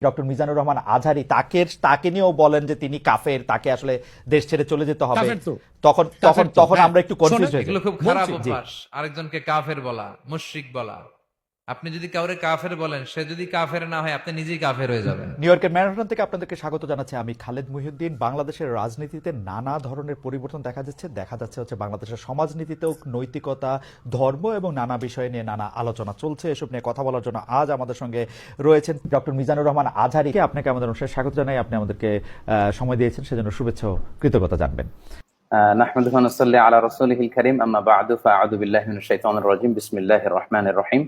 Doctor Mizanur Rahman Azhari তাকে নিয়েও বলেন যে তিনি কাফের, তাকে আসলে দেশ ছেড়ে চলে যেতে হবে। তখন তখন তখন আমরা একটু কনফিউজ হয়ে যাই। এগুলো খুব খারাপ অভ্যাস, আরেকজনকে কাফের বলা, মুশরিক বলা। আপনি যদি কাউরে কাফের বলেন, সে যদি কাফের না হয়, আপনি নিজেই কাফের হয়ে যাবেন। নিউ ইয়র্কের ম্যানহাটন থেকে আপনাদেরকে স্বাগত জানাচ্ছি আমি খালেদ মুহিউদ্দিন। বাংলাদেশের রাজনীতিতে নানা ধরনের পরিবর্তন দেখা যাচ্ছে হচ্ছে বাংলাদেশের সমাজনীতিতেও নৈতিকতা, ধর্ম এবং নানা বিষয় নিয়ে নানা আলোচনা চলছে। এসব নিয়ে কথা বলার জন্য আজ আমাদের সঙ্গে রয়েছেন ডক্টর মিজানুর রহমান আজহারীকে। আপনাকে আমাদের অনুষ্ঠানে স্বাগত জানাই। আপনি আমাদেরকে সময় দিয়েছেন, সেজন্য শুভেচ্ছা ও কৃতজ্ঞতা জানবেন। নাহমাদুহু ওয়া নুসাল্লি আলা রাসূলিহিল কারীম, আম্মা বা'দু, ফাআউযু বিল্লাহি মিনাশ শাইতানির রাজীম, বিসমিল্লাহির রহমানির রহিম।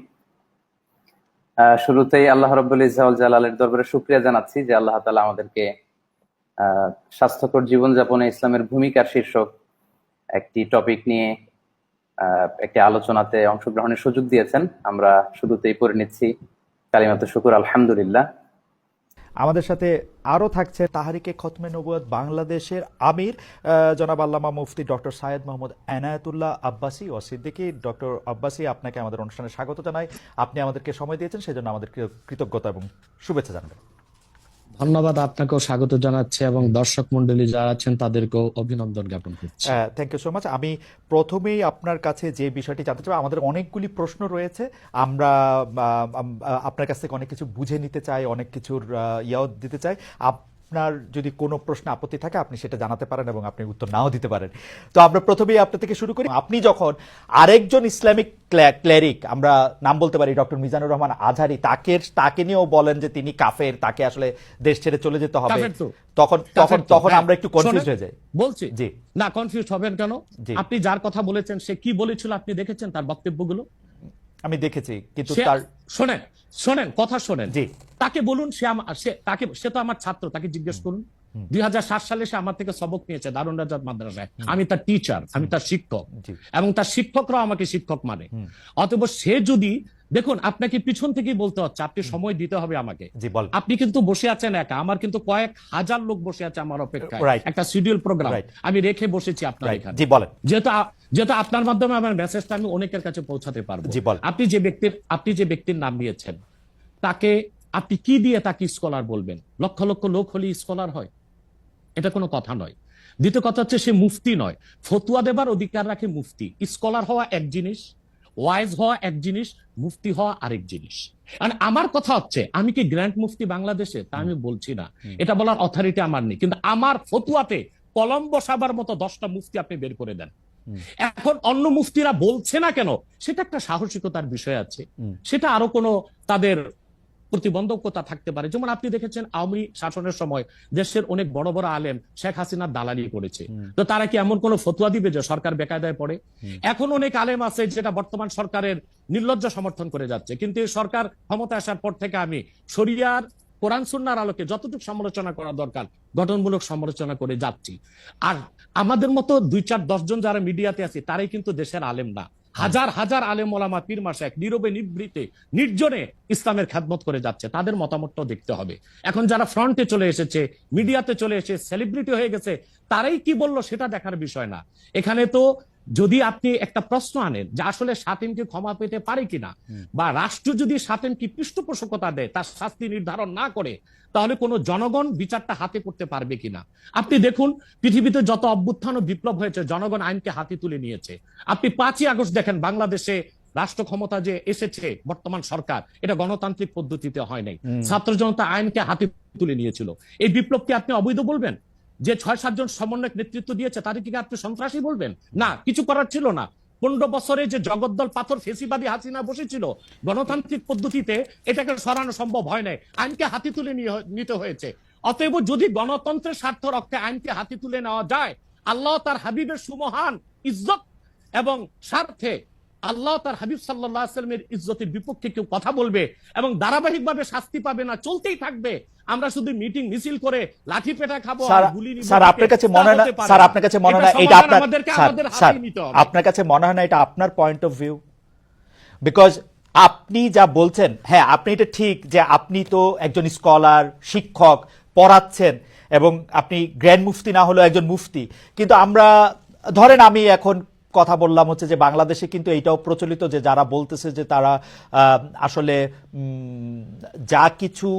শুরুতেই আল্লাহ রাব্বুল ইজ্জা ওয়াল জালালের দরবারে শুকরিয়া জানাচ্ছি যে আল্লাহ তাআলা আমাদেরকে স্বাস্থ্যকর জীবনযাপনে ইসলামের ভূমিকার শীর্ষক একটি টপিক নিয়ে একটি আলোচনাতে অংশগ্রহণের সুযোগ দিয়েছেন। আমরা শুরুতেই পড়ে নিচ্ছি কালিমাতুশ শুকর, আলহামদুলিল্লাহ। আমাদের সাথে আরও থাকছে তাহরিকে খতমে নবুয়ত বাংলাদেশের আমির জনাব আল্লামা মুফতি ডক্টর সাইয়েদ মোহাম্মদ এনায়েতুল্লাহ আব্বাসী ও সিদ্দিকী। ডক্টর আব্বাসী, আপনাকে আমাদের অনুষ্ঠানে স্বাগত জানাই। আপনি আমাদেরকে সময় দিয়েছেন, সেজন্য আমাদের কৃতজ্ঞতা এবং শুভেচ্ছা জানাবেন। ধন্যবাদ, আপনাকেও স্বাগত জানাচ্ছি এবং দর্শক মন্ডলী যারা আছেন তাদেরকেও অভিনন্দন জ্ঞাপন করছি। Thank you so much. আমি প্রথমেই আপনার কাছে যে বিষয়টি জানতে চাই, আমাদের অনেকগুলি প্রশ্ন রয়েছে, আমরা আপনার কাছ থেকে অনেক কিছু বুঝে নিতে চাই, অনেক কিছুর ইয়াও দিতে চাই। আপনার যদি কোনো প্রশ্ন আপত্তি থাকে আপনি সেটা জানাতে পারেন এবং আপনি উত্তর নাও দিতে পারেন। তো আমরা প্রথমেই আপনার থেকে শুরু করি। আপনি যখন আরেকজন ইসলামিক ক্লেরিক, আমরা নাম বলতে পারি ডক্টর মিজানুর রহমান আজহারী, তাকে নিয়েও বলেন যে তিনি কাফের, তাকে আসলে দেশ ছেড়ে চলে যেতে হবে, তখন আমরা একটু কনফিউজ হয়ে যাই। বলছি জি না, কনফিউজ হবেন কেন? আপনি যার কথা বলেছেন সে কি বলেছিল আপনি দেখেছেন তার বক্তব্যগুলো? আমি দেখেছি, কিন্তু তার শোনেন কথা শোনেন। জি, তাকে বলুন, সে তো আমার ছাত্র, তাকে জিজ্ঞেস করুন। 2007 সালে সে আমার থেকে সবক নিয়েছে দারুন রাজাত মাদ্রাসায়। আমি তার টিচার, আমি তার শিক্ষক, এবং তার শিক্ষকরাও আমাকে শিক্ষক মানে। অতএব সে যদি, দেখুন আপনাকে পিছন থেকেই বলতে হচ্ছে, আপনি সময় দিতে হবে আমাকে। আপনি কিন্তু বসে আছেন একা, আমার কিন্তু কয়েক হাজার লোক বসে আছে আমার অপেক্ষায়, একটা শিডিউল প্রোগ্রাম আমি রেখে বসেছি আপনার এখানে। যেহেতু আপনার মাধ্যমে আমার মেসেজটা আমি অনেকের কাছে পৌঁছাতে পারবো। আপনি যে ব্যক্তির নাম নিয়েছেন, তাকে আপনি কি দিয়ে তাকে স্কলার বলবেন? লক্ষ লক্ষ লোক হলে স্কলার হয়? এটা কোনো কথা নয়। দ্বিতীয় কথা হচ্ছে, সে মুফতি নয়, ফতুয়া দেবার অধিকার রাখে মুফতি। স্কলার হওয়া এক জিনিস, ওয়াইজ হওয়া এক জিনিস, মুফতি হওয়া আরেক জিনিস। আমার কথা হচ্ছে, আমি কি গ্র্যান্ড মুফতি বাংলাদেশে? তা আমি বলছি না, এটা বলার অথরিটি আমার নেই, কিন্তু আমার ফতুয়াতে কলম বসাবার মতো 10টা মুফতি আপনি বের করে দেন। এখন অন্য মুফতিরা বলছে না কেন, সেটা একটা সাহসিকতার বিষয় আছে, সেটা আরো কোনো তাদের প্রতিবন্ধকতা থাকতে পারে। যেমন আপনি দেখেছেন আওয়ামী শাসনের সময় দেশের অনেক বড় বড় আলেম শেখ হাসিনার দালালি করেছে, তো তারা কি এমন কোন ফতুয়া দিবে যে সরকার বেকায়দায় পড়ে? এখন অনেক আলেম আছে যেটা বর্তমান সরকারের নির্লজ্জ সমর্থন করে যাচ্ছে, কিন্তু এই সরকার ক্ষমতা আসার পর থেকে আমি শরিয়ার কোরআন সুন্নাহর আলোকে যতটুকু সমালোচনা করা দরকার গঠনমূলক সমালোচনা করে যাচ্ছি। আর আমাদের মতো 2-4-10 জন যারা মিডিয়াতে আছে তারাই কিন্তু দেশের আলেম না। হাজার হাজার আলেম ওলামা, পীর মাশায়েখ নীরবে নিভৃতে নির্জনে ইসলামের খেদমত করে যাচ্ছে, তাদের মতামতটাও দেখতে হবে। এখন যারা ফ্রন্টে চলে এসেছে, মিডিয়াতে চলে এসে সেলিব্রিটি হয়ে গেছে, তারাই কি বললো সেটা দেখার বিষয় না। এখানে তো যদি আপনি একটা প্রশ্ন আনেন যে আসলে শাতিমকে ক্ষমা পেতে পারে কিনা, বা রাষ্ট্র যদি শাতিমকে পৃষ্ঠপোষকতা দেয়, তার শাস্তি নির্ধারণ না করে, তাহলে কোনো জনগণ বিচারটা হাতে করতে পারবে কিনা? আপনি দেখুন, পৃথিবীতে যত অভ্যুত্থান ও বিপ্লব হয়েছে, জনগণ আইনকে হাতে তুলে নিয়েছে। আপনি 5ই আগস্ট দেখেন, বাংলাদেশে রাষ্ট্র ক্ষমতা যে এসেছে বর্তমান সরকার, এটা গণতান্ত্রিক পদ্ধতিতে হয় নাই, ছাত্র জনতা আইনকে হাতে তুলে নিয়েছিল। এই বিপ্লবকে আপনি অবৈধ বলবেন? যে 6-7 জন সমন্বয়ক নেতৃত্ব দিয়েছে তাদেরকে আপনি সন্ত্রাসী বলবেন? না, কিছু করার ছিল না। 15 বছরে যে জগদ্দল পাথর ফেসিবাদী হাসিনা বসেছিল, গণতান্ত্রিক পদ্ধতিতে এটাকে সরানো সম্ভব হয় নাই, আইনকে হাতে তুলে নিতে হয়েছে। অতএব যদি গণতন্ত্রের স্বার্থ রক্ষে আইনকে হাতে তুলে নেওয়া যায়, আল্লাহ তার হাবিবের সুমহান ইজ্জত এবং স্বার্থে আল্লাহ তার হাবিব সাল্লাল্লাহু আলাইহি ওয়াসাল্লামের ইজ্জতের বিপক্ষে কেউ কথা বলবে এবং ধারাবাহিকভাবে শাস্তি পাবে না, চলতেই থাকবে, আমরা শুধু মিটিং মিছিল করে লাঠি পেটা খাবো আর গুলি নিব। স্যার আপনার কাছে মনে হয় না, স্যার আপনার কাছে মনে হয় না এটা আপনার, স্যার আপনার কাছে মনে হয় না এটা আপনার পয়েন্ট অফ ভিউ? বিকজ আপনি যা বলছেন, হ্যাঁ আপনি এটা ঠিক যে আপনি তো একজন স্কলার, শিক্ষক, পড়াচ্ছেন, এবং আপনি গ্র্যান্ড মুফতি না হলেও একজন মুফতি, কিন্তু আমরা ধরেন আমি এখন কথা বললাম হচ্ছে যে বাংলাদেশে কিন্তু এইটাও প্রচলিত যে যারা বলতেছে যে তারা আসলে যা কিছু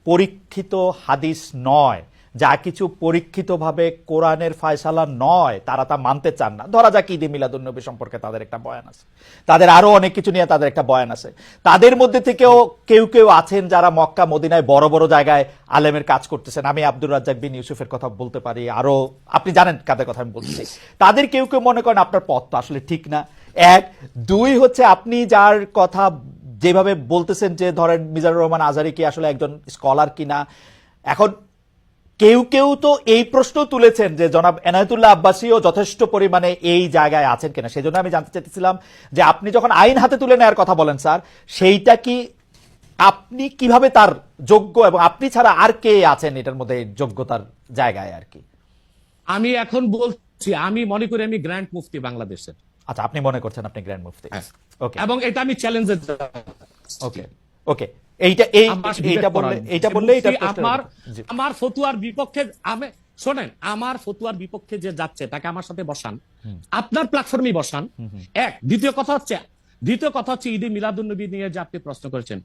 পরীক্ষিত হাদিস নয়, যা কিছু পরীক্ষিতভাবে কোরআনের ফায়সালা নয়, তারা তা মানতে চান না। ধরা যাক ঈদে মিলাদুন্নবী সম্পর্কে তাদের একটা বয়ান আছে, তাদের আরো অনেক কিছু নিয়ে তাদের একটা বয়ান আছে। তাদের মধ্যে থেকেও কেউ কেউ আছেন যারা মক্কা মদিনায় বড় বড় জায়গায় আলেমের কাজ করতেছেন। আমি আব্দুর রাজ্জাক বিন ইউসুফের কথা বলতে পারি, আরো আপনি জানেন কাদের কথা আমি বলছি। তাদের কেউ কেউ মনে করেন আপনার পথ তো আসলে ঠিক না। এক, দুই হচ্ছে আপনি যার কথা যেভাবে বলতেছেন যে ধরেন মিজানুর রহমান আজহারী কি আসলে একজন স্কলার কিনা। এখন কেউ কেউ তো এই প্রশ্ন তুলেছেন যে জনাব এনায়েতুল্লাহ আব্বাসীও যথেষ্ট পরিমাণে এই জায়গায় আছেন কিনা। সেজন্য আমি জানতে চাইতেছিলাম যে আপনি যখন আইন হাতে তুলে নেওয়ার কথা বলেন স্যার, সেইটা কি আপনি কিভাবে তার যোগ্য, এবং আপনি ছাড়া আর কে আছেন এটার মধ্যে যোগ্যতার জায়গায় আর কি? আমি এখন বলছি, আমি মনে করি আমি গ্র্যান্ড মুফতি বাংলাদেশের। আচ্ছা, আপনি মনে করছেন আপনি গ্র্যান্ড মুফতি? ওকে, এবং এটা আমি চ্যালেঞ্জে ওকে ওকে এইটা বললে আমার ফতুয়ার বিপক্ষে শোনেন, আমার ফতুয়ার বিপক্ষে যে যাচ্ছে তাকে আমার সাথে বসান, আপনার প্ল্যাটফর্মে বসান। এক, দ্বিতীয় কথা হচ্ছে ঈদে মিলাদুন্নবী নিয়ে যে আপনি প্রশ্ন করেছেন,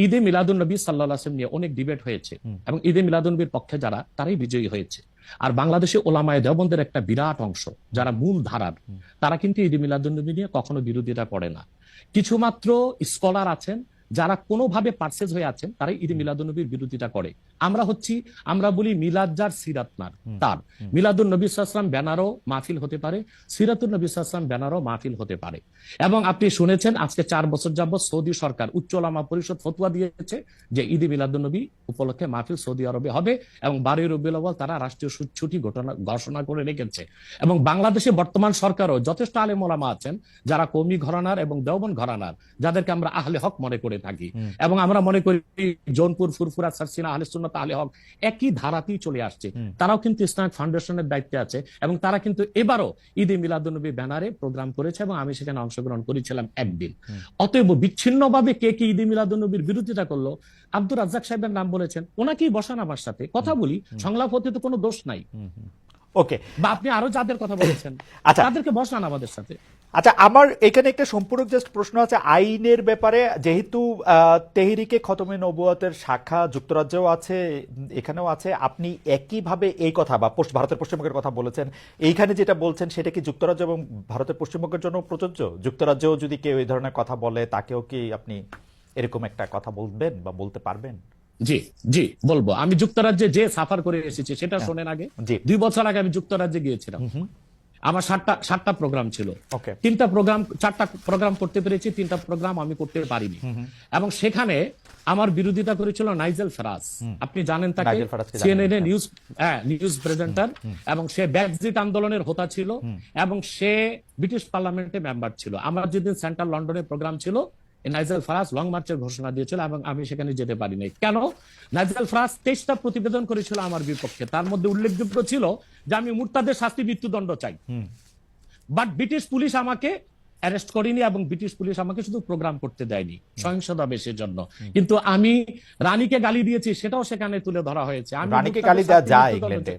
ঈদে মিলাদুন্নবী সাল্লাল্লাহু আলাইহি ওয়াসাল্লাম নিয়ে অনেক ডিবেট হয়েছে এবং ঈদে মিলাদুন্নবীর পক্ষে যারা, তারাই বিজয়ী হয়েছে। আর বাংলাদেশে ওলামায়ে দেওবন্দের একটা বিরাট অংশ যারা মূল ধারার, তারা কিন্তু ঈদে মিলাদুন্নবী নিয়ে কখনো বিরোধিতা করে না। কিছু মাত্র স্কলার আছেন যারা কোনোভাবে পার্সেজ হয়ে আছেন, তারাই ঈদে মিলাদুন্নবীর বিরোধিতা করে। আমরা বলি মিলাদ যার সিরাত নার তার, মিলাদুন নবী সাল্লাল্লাহু আলাইহি ওয়াসাল্লাম ব্যানারও মাহফিল হতে পারে, সিরাতুন নবী সাল্লাল্লাহু আলাইহি ওয়াসাল্লাম ব্যানারও মাহফিল হতে পারে। এবং আপনি শুনেছেন আজকে 4 বছর যাবত সৌদি সরকার উচ্চ ওলামা পরিষদ ফতোয়া দিয়েছে যে ঈদে মিলাদুন্নবী উপলক্ষে মাহফিল সৌদি আরবে হবে এবং 12 রবিউল আউয়াল তারা রাষ্ট্রীয় ছুটি ঘোষণা করে রেখেছে। এবং বাংলাদেশে বর্তমান সরকারও যথেষ্ট আলেম ওলামা আছেন যারা কওমি ঘরানার এবং দেওবন্দ ঘরানার, যাদেরকে আমরা আহলে হক মনে করে থাকি। এবং আমরা মনে করি জৌনপুর, ফুরফুরা, সারসিনা, আহলে সুন্নাত, আহলে হক একই ধারাতেই চলে আসছে। তারাও কিন্তু ইসলামিক ফাউন্ডেশনের দায়িত্বে আছে এবং তারা কিন্তু এবারও ঈদে মিলাদুন্নবী ব্যানারে প্রোগ্রাম করেছে এবং আমি সেখানে অংশগ্রহণ করেছিলাম একদিন। অতএব বিচ্ছিন্নভাবে কে কি ঈদে মিলাদুন্নবীর বিরোধিতা করলো, আব্দুর রাজ্জাক সাহেবের নাম বলেছেন, ওনাকেই বসান আমার সাথে কথা বলি, সংলাপ হতে তো কোনো দোষ নাই। ওকে, বা আপনি আরো যাদের কথা বলেছেন তাদেরকে বসান আমাদের সাথে। আচ্ছা, আমার এখানে একটা সম্পূরক জাস্ট প্রশ্ন আছে আইনের ব্যাপারে। যেহেতু তেহরিকে খতমে নবুয়তের শাখা যুক্তরাজ্যেও আছে, এখানেও আছে, আপনি একইভাবে এই কথা বা ভারতের পশ্চিমবঙ্গের কথা বলেছেন, এইখানে যেটা বলছেন সেটা কি যুক্তরাজ্য এবং ভারতের পশ্চিমবঙ্গের জন্য প্রযোজ্য? যুক্তরাজ্যেও যদি কেউ এই ধরনের কথা বলে তাকেও কি আপনি এরকম একটা কথা বলবেন বা বলতে পারবেন? জি জি বলবো। আমি যুক্তরাজ্যে যে সাফার করে এসেছি সেটা শোনেন আগে। 2 বছর আগে আমি যুক্তরাজ্যে গিয়েছিলাম। আমার 7টা প্রোগ্রাম ছিল। 4টা প্রোগ্রাম করতে পেরেছি, 3টা প্রোগ্রাম আমি করতে পারিনি। এবং সেখানে আমার বিরোধিতা করেছিল নাইজেল ফারাজ। আপনি জানেন তাকে, সিএনএন নিউজ প্রেজেন্টার, এবং সে ব্রেক্সিট আন্দোলনের হোতা ছিল এবং সে ব্রিটিশ পার্লামেন্টে মেম্বার ছিল। আমার যেদিন সেন্ট্রাল লন্ডনে প্রোগ্রাম ছিল, নাইজেল ফারাজ লং মার্চের ঘোষণা দিয়েছিল এবং আমি সেখানে যেতে পারি নাই। কেন? নাইজেল ফারাজ 23টা প্রতিবেদন করেছিল আমার বিপক্ষে। তার মধ্যে উল্লেখযোগ্য ছিল যে আমি মুরতাদের শাস্তি মৃত্যুদণ্ড চাই। বাট ব্রিটিশ পুলিশ আমাকে অ্যারেস্ট করেনি এবং ব্রিটিশ পুলিশ আমাকে শুধু প্রোগ্রাম করতে দেয়নি সহিংসতা বেশের জন্য। কিন্তু আমি রানীকে গালি দিয়েছি, সেটাও সেখানে তুলে ধরা হয়েছে। আমি রানীকে গালি দেওয়া যায় ইংল্যান্ডে?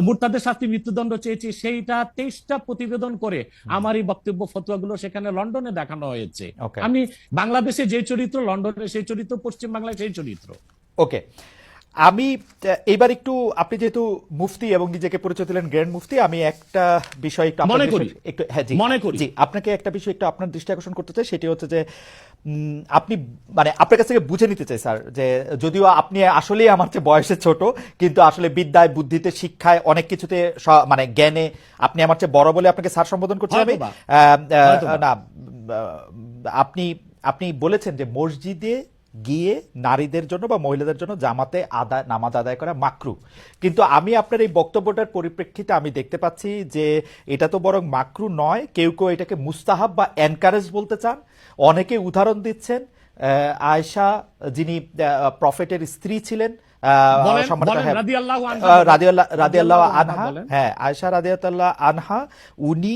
মুরতাদের শাস্তি মৃত্যুদণ্ড চেয়েছি, সেইটা 23টা প্রতিবেদন করে আমার এই বক্তব্য ফতোয়াগুলো সেখানে লন্ডনে দেখানো হয়েছে। আমি বাংলাদেশে যে চরিত্র, লন্ডনে সেই চরিত্র, পশ্চিম বাংলায় সেই চরিত্র। ওকে, আমি এবার একটু, আপনি যেহেতু মুফতি এবং নিজেকে পরিচয় দিলেন গ্র্যান্ড মুফতি, আমি একটা বিষয় একটু আপনাকে একটা বিষয় একটু আপনার দৃষ্টি আকর্ষণ করতে চাই। সেটি হচ্ছে যে আপনি মানে আপনার কাছ থেকে বুঝে নিতে চাই স্যার, যে যদিও আপনি আসলেই আমার চেয়ে বয়সে ছোট, কিন্তু আসলে বিদ্যায়, বুদ্ধিতে, শিক্ষায়, অনেক কিছুতে মানে জ্ঞানে আপনি আমার চেয়ে বড় বলে আপনাকে স্যার সম্বোধন করছি আমি। না, আপনি বলেছেন যে মসজিদে গিয়ে নারীদের জন্য বা মহিলাদের জন্য জামাতে নামাজ আদায় করা মাকরু। কিন্তু আমি আপনার এই বক্তব্যটার পরিপ্রেক্ষিতে আমি দেখতে পাচ্ছি যে এটা তো বরং মাকরু নয়, কেউ কেউ এটাকে মুস্তাহাব বা এনকারেজ বলতে চান। অনেকে উদাহরণ দিচ্ছেন আয়েশা, যিনি প্রফেটের স্ত্রী ছিলেন, রাদিয়াল্লাহু আনহা, আয়েশা রাদিয়াল্লাহু আনহা, উনি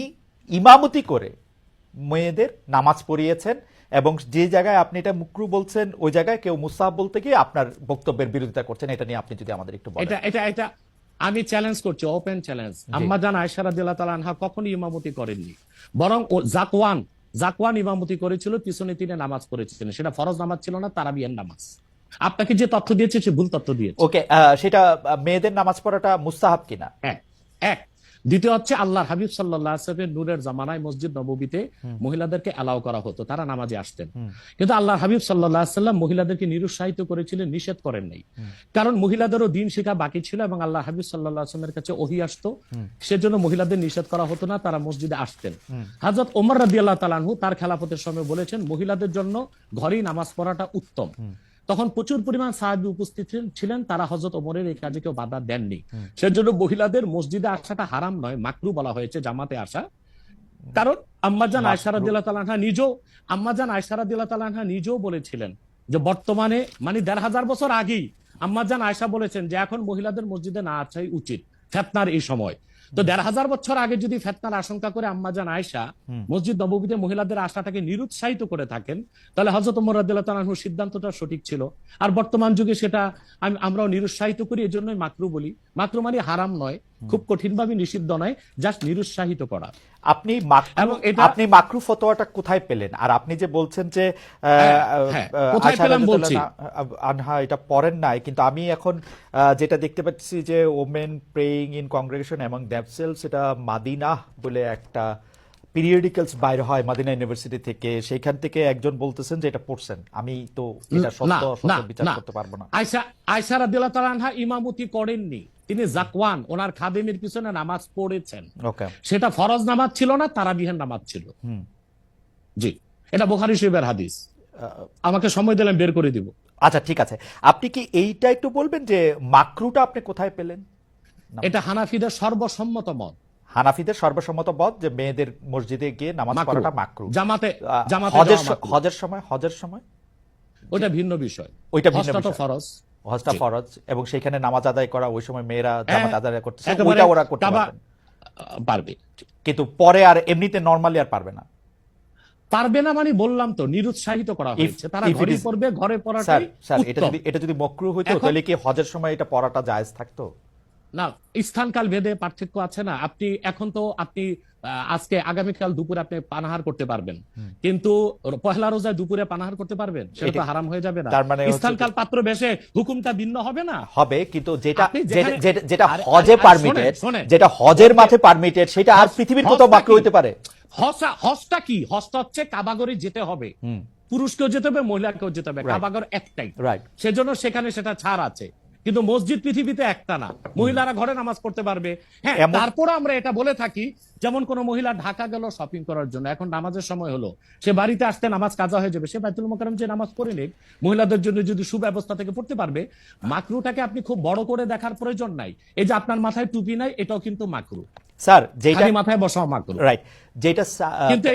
ইমামতি করে মেয়েদের নামাজ পড়িয়েছেন। এবং যে জায়গায় আপনি এটা মুকরু বলছেন, ওই জায়গায় কেউ মুস্তাহাব বলতে গিয়ে আপনার বক্তব্যের বিরোধিতা করছেন। এটা নিয়ে আপনি যদি আমাদের একটু বলেন। এটা আমি চ্যালেঞ্জ করছি, ওপেন চ্যালেঞ্জ। আম্মা জান আয়েশা রাদিয়াল্লাহু তাআলা আনহা কখনোই ইমামতি করেননি, বরং জাকওয়ান ইমামতি করেছিল, পিছনে তিনি নামাজ পড়েছিলেন। সেটা ফরজ নামাজ ছিল না, তারাবিয়ার নামাজ। আপনাকে যে তথ্য দিয়েছে সে ভুল তথ্য দিয়েছে। ওকে, সেটা মেয়েদের নামাজ পড়াটা মুস্তাহাব কিনা? এক এক দ্বিতীয় হচ্ছে আল্লাহর হাবিব সাল্লাল্লাহু আলাইহি ওয়াসাল্লামের নূরের জামানায় মসজিদ নববীতে মহিলাদেরকে অ্যালাউ করা হতো, তারা নামাজে আসতেন। কিন্তু আল্লাহর হাবিব সাল্লাল্লাহু আলাইহি ওয়াসাল্লাম মহিলাদেরকে নিরুৎসাহিত করেছিলেন, নিষেধ করেন নাই। কারণ মহিলাদেরও দিন শেখা বাকি ছিল এবং আল্লাহ হাবিব সাল্লাল্লাহু আলাইহি ওয়াসাল্লামের কাছে ওহী আসতো, সেজন্য মহিলাদের নিষেধ করা হতো না, তারা মসজিদে আসতেন। হযরত ওমর রাদিয়াল্লাহু তাআলা আনহু তার খেলাফতের সময় বলেছেন মহিলাদের জন্য ঘরেই নামাজ পড়াটা উত্তম। তখন প্রচুর পরিমাণ সাহাবী উপস্থিত ছিলেন, তারা হযরত ওমরের এই কাজে কেউ বাধা দেননি। সেজন্য মহিলাদের মসজিদে আসাটা হারাম নয়, মাকরু বলা হয়েছে জামাতে আসা। কারণ আম্মাজান আয়েশা রাদিয়াল্লাহু তাআলা আনহা নিজেও বলেছিলেন যে বর্তমানে মানে ১৫০০ বছর আগেই আম্মাজান আয়েশা বলেছেন যে এখন মহিলাদের মসজিদে না আসাই উচিত ফিতনার এই সময়। তো ১৫০০ বছর আগে যদি ফিতনার আশঙ্কা করে আম্মাজান আয়েশা মসজিদ নববীতে মহিলাদের আসাটাকে নিরুৎসাহিত করে থাকেন, তাহলে হযরত ওমর রাদিয়াল্লাহু তাআলা আনহুর সিদ্ধান্তটা সঠিক ছিল। আর বর্তমান যুগে সেটা আমরাও নিরুৎসাহিত করি, এজন্যই মাকরু বলি। মাকরু মানে হারাম নয়, খুব কঠিনভাবে নিষিদ্ধ নয়, জাস্ট নিরুৎসাহিত করা। আপনি মাকরু ফতোয়াটা কোথায় পেলেন? আর আপনি যে বলছেন যে কোথায় পেলাম বলছি, আনহা এটা পড়েন নাই, কিন্তু আমি এখন যেটা দেখতে পাচ্ছি যে women praying in congregation among themselves, এটা মাদিনা বলে একটা পিরিয়ডিক্যালস বাইরে হয় মাদিনা ইউনিভার্সিটি থেকে, সেখান থেকে একজন বলতেছেন যে এটা পড়ছেন। আমি তো এটা সত্য বিচার করতে পারবো না। আয়েশা রাদিয়াল্লাহু তাআলা আনহা ইমামতি করেননি, তিনি জাকওয়ান ওনার খাদেমের পিছনে নামাজ পড়েছেন। সেটা ফরজ নামাজ ছিল না, তারাবিহের নামাজ ছিল। জি, এটা বুখারী শরীফের হাদিস। আমাকে সময় দিলেন বের করে দিব। আচ্ছা ঠিক আছে, আপনি কি এইটা একটু বলবেন যে মাকরুটা আপনি কোথায় পেলেন? এটা হানাফিদের সর্বসম্মত মত। হানাফিদের সর্বসম্মত মত যে মেয়েদের মসজিদে গিয়ে নামাজ পড়াটা মাকরু। জামাতে হজের সময় ওটা ভিন্ন বিষয়, ওইটা ভিন্ন হজটা তো বিষয়। ফরজ, হজটা ফরজ এবং সেখানে নামাজ আদায় করা, ওই সময় মেয়েরা জামাত আদায় করতেছে, একেবারে ওইটা ওরা করতে পারবে, কিন্তু পরে আর এমনিতে নরমালি আর পারবে না। পারবে না মানে বললাম তো নিরুৎসাহিত করা হয়েছে, তারা ঘরে পড়বে, ঘরে পড়াটাই উত্তম। এটা যদি মাকরু হইতো তাহলে কি হজের সময় এটা পড়াটা জায়েজ থাকতো? না, স্থানকাল ভেদে পার্থক্য আছে না। আপনি এখন তো আজকে আগামীকাল দুপুরে আপনি পানাহার করতে পারবেন, কিন্তু পহেলা রোজায় দুপুরে পানাহার করতে পারবেন, সেটা তো হারাম হয়ে যাবে না। স্থানকাল পাত্র বেশে হুকুমটা ভিন্ন হবে না? হবে, কিন্তু যেটা হজে পারমিটেড, যেটা হজের মাঠে পারমিটেড, সেটা আর পৃথিবীর কোথাও মাকরু হইতে পারে? হজটা কি? হজটা হচ্ছে কাবাগরে যেতে হবে, পুরুষকেও যেতে হবে, মহিলাকেও যেতে হবে, কাবাগর একটাই, সেজন্য সেখানে সেটা ছাড় আছে। কিন্তু মসজিদ পৃথিবীতে একটা না, মহিলারা ঘরে নামাজ পড়তে পারবে। হ্যাঁ, তারপর আমরা এটা বলে থাকি, যেমন কোন মহিলা ঢাকা গেল শপিং করার জন্য, এখন নামাজের সময় হলো, সে বাড়িতে আসতে নামাজ কাজা হয়ে যাবে, সে বাইতুল মোকাররম যে নামাজ পড়ে নেক, মহিলাদের জন্য যদি সুব্যবস্থা থেকে পড়তে পারবে। মাকরুটাকে আপনি খুব বড় করে দেখার প্রয়োজন নাই। এই যে আপনার মাথায় টুপি নাই, এটাও কিন্তু মাকরু স্যার, যেটা মাথায় বসাও মাকরু, রাইট। যেটা কিন্তু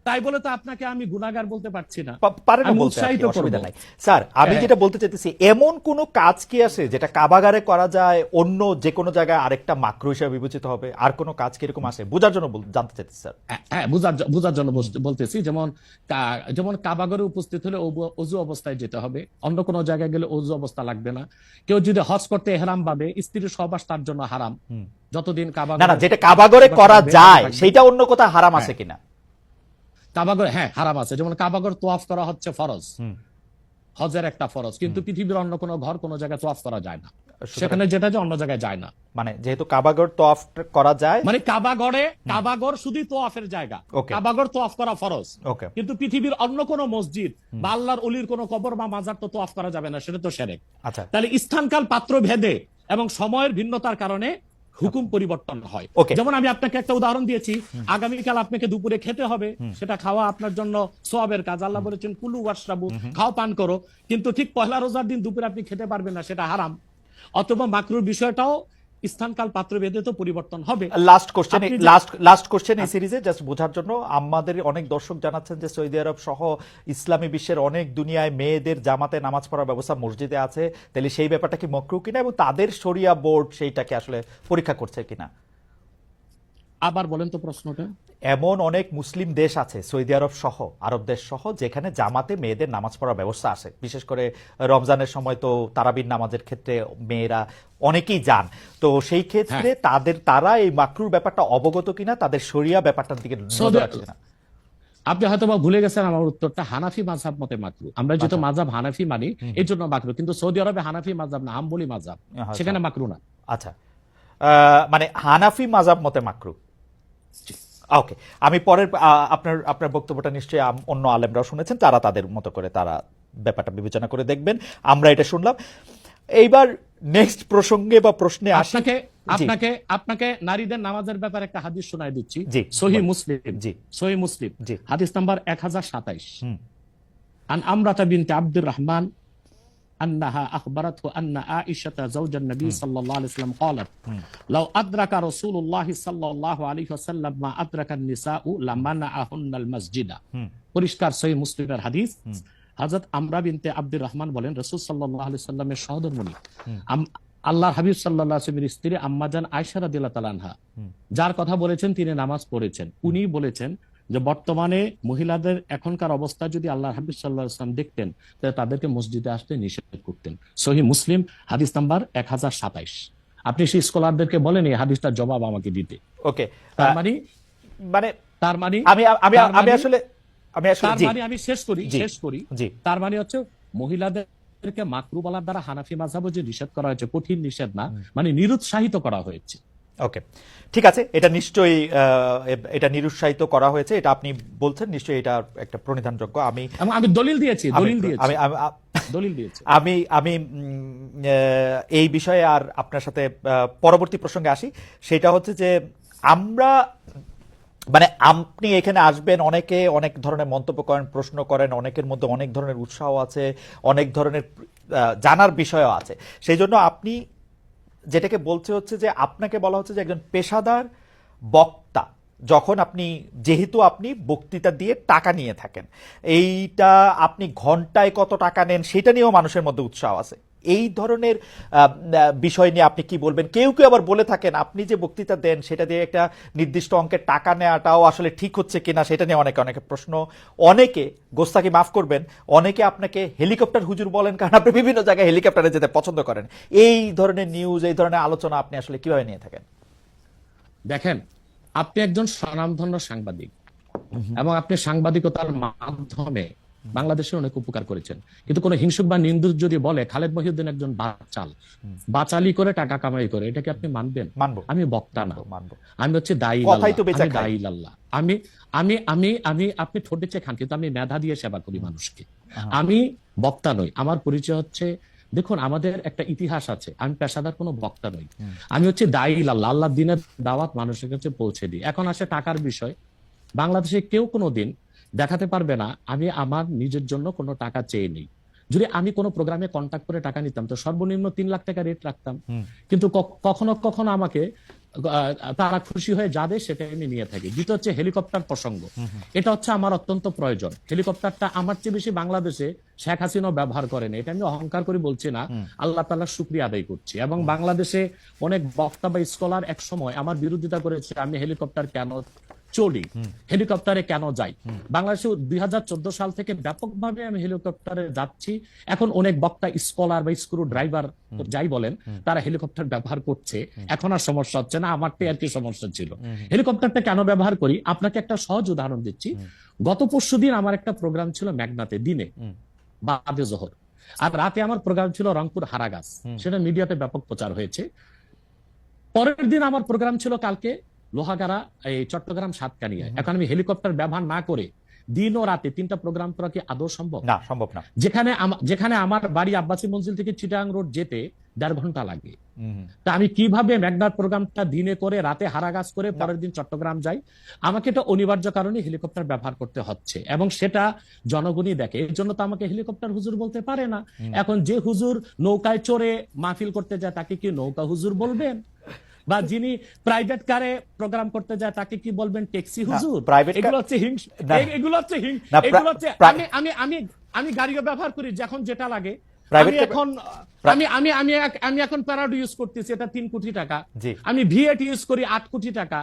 তাই বলে তো আপনাকে আমি গুনাহগার বলতে পারছি না, পারেন না বলতে, অসুবিধা নাই। স্যার, আমি যেটা বলতে চাইতেছি, এমন কোন কাজ কি আছে যেটা কাবাগারে করা যায়, অন্য যে কোনো জায়গায় আরেকটা মাকরু হিসেবে বিবেচিত হবে? আর কোন কাজ কি এরকম আছে? বোঝার জন্য জানতে চাইতেছি স্যার। হ্যাঁ, বোঝার জন্য বলতেছি। যেমন কাবাগারে উপস্থিত হলে ওযু অবস্থায় যেতে হবে, অন্য কোনো জায়গায় গেলে ওযু অবস্থা লাগবে না। কেউ যদি হজ করতে ইহরাম বাঁধে, স্ত্রীর সহবাস তার জন্য হারাম যতদিন কাবাগারে, না, যেটা কাবাগারে করা যায় সেটা অন্য কোথাও হারাম আছে কিনা? কাবাগর, হ্যাঁ হারাম আছে। যেমন কাবাগর তোয়াফ করা হচ্ছে ফরজ, হজের একটা ফরজ, কিন্তু পৃথিবীর অন্য কোনো ঘর কোনো জায়গায় তোয়াফ করা যায় না, সেখানে যেটা যে অন্য জায়গায় যায় না। মানে যেহেতু কাবাগর তোয়াফ করা যায়, মানে কাবাগর শুধু তোয়াফের জায়গা, কাবাগর তোয়াফ করা ফরজ, কিন্তু পৃথিবীর অন্য কোন মসজিদ বা আল্লাহর ওলির কোন কবর বা মাজার তো তোয়াফ করা যাবে না, সেটা তো শিরক। আচ্ছা, তাহলে স্থানকাল পাত্র ভেদে এবং সময়ের ভিন্নতার কারণে হুকুম পরিবর্তন হয়। যেমন আমি আপনাকে একটা উদাহরণ দিয়েছি, আগামীকাল আপনাকে দুপুরে খেতে হবে, সেটা খাওয়া আপনার জন্য সওয়াবের কাজ। আল্লাহ বলেছেন কুলু ওয়াশরাবু, খাও পান করো, কিন্তু ঠিক পহেলা রোজার দিন দুপুরে আপনি খেতে পারবেন না, সেটা হারাম। অথবা মাকরুর বিষয়টাও স্থানকাল পাত্র ভেদে তো পরিবর্তন হবে। লাস্ট কোশ্চেন এই সিরিজে জাস্ট বোঝার জন্য, আমাদের অনেক দর্শক জানাচ্ছেন যে সৌদি আরব সহ ইসলামী বিশ্বের অনেক দুনিয়ায় মেয়েদের জামাতে নামাজ পড়ার ব্যবস্থা মসজিদে আছে, তাহলে সেই ব্যাপারটা কি মাকরু কিনা এবং তাদের শরিয়া বোর্ড সেইটাকে আসলে পরীক্ষা করছে কিনা? আবার বলেন তো প্রশ্নটা। এমন অনেক মুসলিম দেশ আছে, সৌদি আরব সহ, আরব দেশ সহ, যেখানে জামাতে মেয়েদের নামাজ পড়ার ব্যবস্থা আছে। বিশেষ করে রমজানের সময় তো তারাবির নামাজের ক্ষেত্রে মেয়েরা অনেকেই যান, তো সেই ক্ষেত্রে তারা এই মাকরুর ব্যাপারটা অবগত কিনা, তাদের শরিয়া ব্যাপারটার দিকে নজর রাখছে কিনা? আপনি হয়তো বা ভুলে গেছেন আমার উত্তরটা। হানাফি মাযহাব মতে মাকরু। আমরা যেহেতু আচ্ছা। মাযহাব হানাফি মানি এই জন্য মাকরু, কিন্তু সৌদি আরবে হানাফি মাযহাব না, হাম্বলি মাযহাব, আচ্ছা। সেখানে মাকরু না। আচ্ছা, মানে হানাফি মাযহাব মতে মাকরু। ওকে, আমি পরের আপনার আপনার বক্তব্যটা নিশ্চয়ই অন্য আলেমরাও শুনেছেন, তারা তাদের মতো করে তারা ব্যাপারটা বিবেচনা করে দেখবেন। আমরা এটা শুনলাম। এইবার নেক্সট প্রসঙ্গে বা প্রশ্নে আসি। আপনাকে আপনাকে নারীদের নামাজের ব্যাপারে একটা হাদিস শোনাই দিচ্ছি। জি, সহিহ বলুন। মুসলিম, জি। সহিহ মুসলিম, জি। হাদিস নাম্বার 1027। হুম। আন আমরাতা বিনতে আব্দুর রহমান أنها أخبرته أن عائشة زوج النبي صلى الله عليه وسلم قالت لو أدرك رسول الله صلى الله عليه وسلم ما أدرك النساء لمنعهن المسجد। পরিষ্কার সহিহ মুসলিমের হাদিস। হযরত আমরা বিনতে আব্দুর রহমান বলেন রাসূল সাল্লাল্লাহু আলাইহি সাল্লামের সহধর্মিণী আল্লাহর হাবিব সাল্লাল্লাহু আলাইহি ওয়াসাল্লামের স্ত্রী আম্মাজান আয়েশা রাদিয়াল্লাহু তাআলা আনহা, যার কথা বলেছেন তিনি নামাজ পড়েছেন, উনি বলেছেন যে বর্তমানে মহিলাদের এখনকার অবস্থা যদি আল্লাহর হাবিব সাল্লাল্লাহু আলাইহি ওয়াসাল্লাম দেখতেন তাহলে তাদেরকে মসজিদে আসতে নিষেধ করতেন। সহিহ মুসলিম হাদিস নাম্বার 1027। আপনি সেই স্কলারদেরকে বলেন এই হাদিসটার জবাব আমাকে দিতে। ওকে, তার মানে আমি শেষ করি। তার মানে হচ্ছে মহিলাদেরকে মাকরু বলার দ্বারা হানাফি মাযহাবও যে নিষেধ করা হয়েছে, কঠিন নিষেধ না, মানে নিরুৎসাহিত করা হয়েছে। ওকে, ঠিক আছে, এটা নিশ্চয়ই এটা নিরুৎসাহিত করা হয়েছে, এটা আপনি বলছেন, নিশ্চয়ই এটা একটা প্রণিধানযোগ্য। আমি দলিল দিয়েছি। আমি এই বিষয়ে আর আপনার সাথে পরবর্তী প্রসঙ্গে আসি। সেটা হচ্ছে যে আমরা মানে আপনি এখানে আসবেন, অনেকে অনেক ধরনের মন্তব্য করেন, প্রশ্ন করেন, অনেকের মধ্যে অনেক ধরনের উৎসাহ আছে, অনেক ধরনের জানার বিষয়ও আছে। সেই জন্য আপনি যেটাকে বলছে হচ্ছে যে আপনাকে বলা হচ্ছে যে একজন পেশাদার বক্তা, যখন যেহেতু আপনি বক্তৃতা দিয়ে টাকা নিয়ে থাকেন, এইটা আপনি ঘন্টায় কত টাকা নেন সেটা নিয়েও মানুষের মধ্যে উৎসাহ আছে। এই ধরনের বিষয় নিয়ে আপনি কি বলবেন? কেউ কেউ আবার বলে থাকেন আপনি যে বক্তৃতা দেন সেটা দিয়ে একটা নির্দিষ্ট অঙ্কের টাকা নেওয়াটাও আসলে ঠিক হচ্ছে কিনা সেটা নিয়ে অনেকে প্রশ্ন। অনেকে, গোস্তাকি মাফ করবেন, অনেকে আপনাকে হেলিকপ্টার হুজুর বলেন, কারণ আপনি বিভিন্ন জায়গায় হেলিকপ্টারে যেতে পছন্দ করেন। এই ধরনের নিউজ, এই ধরনের আলোচনা আপনি আসলে কিভাবে নিয়ে থাকেন? দেখেন, আপনি একজন স্বনামধন্য সাংবাদিক এবং আপনি সাংবাদিকতার মাধ্যমে বাংলাদেশে অনেক উপকার করেছেন, কিন্তু কোন হিংসুক বা নিন্দুক যদি বলে খালেদ মহিউদ্দিন একজন বাচালি করে টাকা কামাই করে, এটাকে আপনি মানবেন? মানবো। আমি বক্তা না, মানবো। আমি হচ্ছে দায়ী আল্লাহ। আপনি ঠোঁটে চেয়ে খান, কিন্তু আমি মেধা দিয়ে সেবা করি মানুষকে। আমি বক্তা নই। আমার পরিচয় হচ্ছে, দেখুন আমাদের একটা ইতিহাস আছে, আমি পেশাদার কোনো বক্তা নই, আমি হচ্ছে দায়ী আল্লাহ। আল্লাহ দিনের দাওয়াত মানুষের কাছে পৌঁছে দিই। এখন আসে টাকার বিষয়। বাংলাদেশে কেউ কোনোদিন দেখাতে পারবে না আমি আমার নিজের জন্য কোনো টাকা চেয়ে নেই। যদি আমি কোনো প্রোগ্রামে কন্ট্যাক্ট করে টাকা নিতাম তো সর্বনিম্ন 3 লাখ টাকা রেট রাখতাম, কিন্তু কখনো কখনো আমাকে তারা খুশি হয়ে যাবে সেটা আমি নিয়ে থাকি। দ্বিতীয় হচ্ছে হেলিকপ্টার প্রসঙ্গ, এটা হচ্ছে আমার অত্যন্ত প্রয়োজন। হেলিকপ্টারটা আমার চেয়ে বেশি বাংলাদেশে শেখ হাসিনাও ব্যবহার করেন, এটা আমি অহংকার করে বলছি না, আল্লাহ তাআলার শুকরিয়া আদায় করছি। এবং বাংলাদেশে অনেক বক্তা বা স্কলার এক সময় আমার বিরোধিতা করেছে, আমি হেলিকপ্টার কেন চলি, হেলিকপ্টারে কেন যাই। বাংলাদেশে 2014 সাল থেকে ব্যাপকভাবে আমি হেলিকপ্টারে যাচ্ছি। এখন অনেক বক্তা, স্কলার বা স্ক্রু ড্রাইভার যাই বলেন, তারা হেলিকপ্টার ব্যবহার করছে, এখন আর সমস্যা হচ্ছে না। আমারটাই আর কি সমস্যা ছিল। হেলিকপ্টারটা কেন ব্যবহার করি, আপনাকে একটা সহজ উদাহরণ দিচ্ছি। গত পরশুদিন আমার একটা প্রোগ্রাম ছিল মেঘনাতে, দিনে বাদে জোহর, আর রাতে আমার প্রোগ্রাম ছিল রংপুর হারাগাছ, সেটা মিডিয়াতে ব্যাপক প্রচার হয়েছে। পরের দিন আমার প্রোগ্রাম ছিল কালকে লোহাগাড়া, এই চট্টগ্রাম সাতকানিয়া। এখন আমি হেলিকপ্টার ব্যবহার না করে দিন ও রাতে 3টা প্রোগ্রাম করা কি আদৌ সম্ভব? না, সম্ভব না। যেখানে আমার বাড়ি আব্বাসী মঞ্জিল থেকে চিটাগাং রোড যেতে 1.5 ঘন্টা লাগে, তা আমি কিভাবে মেঘনার প্রোগ্রামটা দিনে করে রাতে হারাগাছ করে পরের দিন চট্টগ্রাম যাই? আমাকে এটা অনিবার্য কারণে হেলিকপ্টার ব্যবহার করতে হচ্ছে, এবং সেটা জনগণই দেখে। এর জন্য তো আমাকে হেলিকপ্টার হুজুর বলতে পারে না। এখন যে হুজুর নৌকায় চড়ে মাহফিল করতে যায় তাকে কি নৌকা হুজুর বলবেন? বা যিনি প্রাইভেট কারে প্রোগ্রাম করতে যায় তাকে কি বলবেন ট্যাক্সি হুজুর? এগুলো হচ্ছে আমি গাড়িও ব্যবহার করি যখন যেটা লাগে। আমি এখন প্যারাডো ইউজ করতেছি, এটা 3 কোটি টাকা। আমি ভিএট ইউজ করি 8 কোটি টাকা।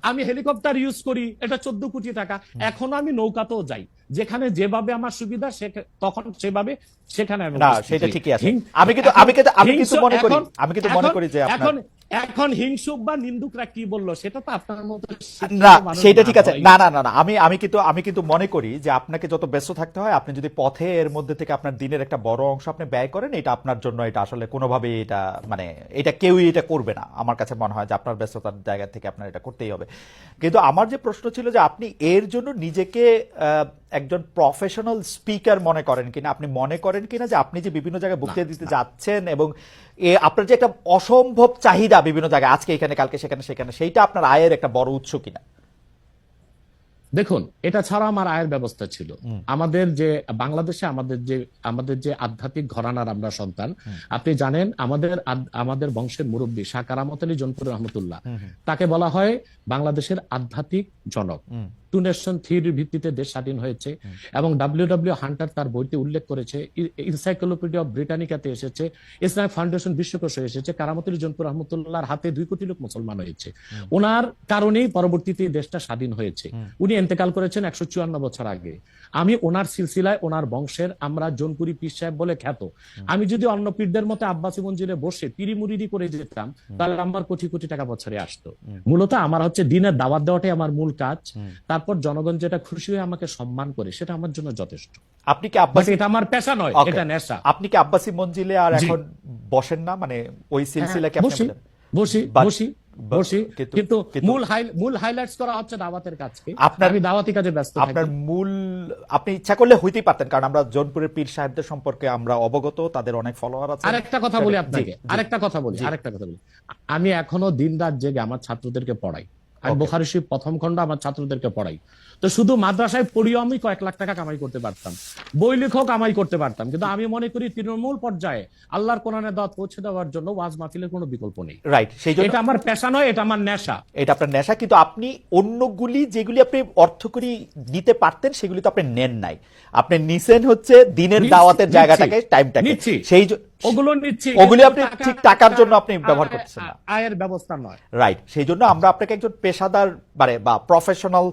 আমি হেলিকপ্টার ইউজ করি, এটা 14 কোটি টাকা। এখন আমি নৌকাতেও যাই, যেখানে যেভাবে আমার সুবিধা তখন সেভাবে সেখানে আমি। না, সেটা ঠিকই আছে। আমি কিন্তু মনে করি যে এখন এখন হিংসুক বা নিন্দুকরা কি বললো সেটা তো আপনার মতো শিক্ষিত না মানুষ সেটা না ঠিক আছে, ভাই। না না না না, আমি কিন্তু মনে করি যে আপনাকে যত ব্যস্ত থাকতে হয়, আপনি যদি পথে এর মধ্যে থেকে আপনার দিনের একটা বড় অংশ আপনি ব্যয় করেন, এটা আপনার জন্য এটা আসলে কোনোভাবেই এটা মানে এটা কেউই এটা করবে না। আমার কাছে মনে হয় যে আপনার ব্যস্ততার জায়গা থেকে আপনার এটা করতেই হবে। কিন্তু আমার যে প্রশ্ন ছিল যে আপনি এর জন্য নিজেকে একজন প্রফেশনাল স্পিকার মনে করেন কিনা, আপনি মনে করেন কিনা যে আপনি যে বিভিন্ন জায়গায় বক্তৃতা দিতে যাচ্ছেন এবং আপনার যে একটা অসম্ভব চাহিদা বিভিন্ন জায়গায়, আজকে এখানে কালকে সেখানে সেখানে, সেইটা আপনার আয়ের একটা বড় উৎস কিনা? দেখুন, এটা ছাড়া আমার আয়ের ব্যবস্থা ছিল। আমাদের যে বাংলাদেশে আমাদের যে আধ্যাত্মিক ঘরানার আমরা সন্তান, আপনি জানেন আমাদের বংশের মুরব্বী শাহ কারামত আলী জনপুর রহমতুল্লাহ, তাকে বলা হয় বাংলাদেশের আধ্যাত্মিক জনক। টু নেশন থিওরির ভিত্তিতে দেশ স্বাধীন হয়েছে এবং ডব্লিউ হান্টার তার বইতে উল্লেখ করেছে, ইনসাইক্লোপিডিয়া অফ ব্রিটানিকাতে এসেছে, ইসলামিক ফাউন্ডেশন বিশ্বকোষে এসেছে, কারামত আলী জনপুর রহমতুল্লাহর হাতে 2 কোটি লোক মুসলমান হয়েছে। ওনার কারণেই পরবর্তীতে দেশটা স্বাধীন হয়েছে। উনি ইন্তেকাল করেছেন 154 বছর আগে। আমি ওনার সিলসিলায়, ওনার বংশের, আমরা জোনপুরি পীর সাহেব বলে খ্যাত। আমি যদি অন্য পীরদের মতো আব্বাসী মঞ্জিলে বসে পিরি মুরিদি করে যেতাম, তাহলে আমার কোটি কোটি টাকা বছরে আসতো। মূলত আমার হচ্ছে দিনের দাওয়াত দেওয়াটাই আমার মূল কাজ। তারপর জনগণ যেটা খুশি হয়ে আমাকে সম্মান করে, সেটা আমার জন্য যথেষ্ট। আপনি কি আব্বাসী, এটা আমার পেশা নয়, Okay. এটা নেশা। আপনি কি আব্বাসী মঞ্জিলে আর জি। এখন বসেন না, মানে ওই সিলসিলা কি আপনি বসি বলেন? বসি But- বসি but- বসি কিন্তু- কিন্তু কিন্তু- মূল হাইলাইটস করা হচ্ছে দাওয়াতের কাজকে। আপনার- আমি দাওয়াতি কাজে ব্যস্ত আপনার থাকি। মূল, আপনি ইচ্ছা করলে হইতেই পারতেন, কারণ আমরা জৌনপুরের পীর সাহেবদের সম্পর্কে আমরা অবগত, তাদের অনেক ফলোয়ার আছে। আরেকটা কথা বলি আপনাকে, জি, জি। আরেকটা কথা বলি। আমি এখনো দিন রাত জেগে আমার ছাত্রদেরকে পড়াই। আমি Okay. বুখারী শরীফ প্রথম খণ্ড আমার ছাত্রদেরকে পড়াই। তো শুধু মাদ্রাসায় পড়িও আমি কয়েক লাখ টাকা কামাই করতে পারতাম, বই লেখক কামাই করতে পারতাম, কিন্তু আমি মনে করি তৃণমূল পর্যায়ে আল্লাহর কোরআনের দাওয়াত পৌঁছে দেওয়ার জন্য ওয়াজ মাহফিলের কোনো বিকল্প নেই। রাইট, সেই জন্য এটা আমার পেশা নয়, এটা আমার নেশা। এটা আপনার নেশা, কিন্তু আপনি অন্যগুলি যেগুলি আপনি অর্থকরী দিতে পারতেন সেগুলি তো আপনি নেন নাই। আপনি নিছেন হচ্ছে দিনের নিচ্ছি, দাওয়াতের নিচ্ছি, জায়গাটাকে, টাইমটাকে, নিচ্ছি। সেই ওগুলো নিচ্ছি, ওগুলি আপনি কিন্তু ঠিক টাকার জন্য আপনি ব্যবহার করতেছেন না। আয়ের ব্যবস্থা নয়। রাইট, সেই জন্য আমরা আপনাকে একজন পেশাদার মানে বা প্রফেশনাল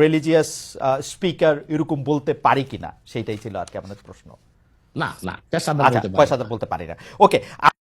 রিলিজিয়াস স্পিকার এরকম বলতে পারি কিনা, সেইটাই ছিল আর কি আমাদের প্রশ্ন। না, পেশাদার আচ্ছা, বলতে পারি না। পেশাদার বলতে পারি না। ওকে।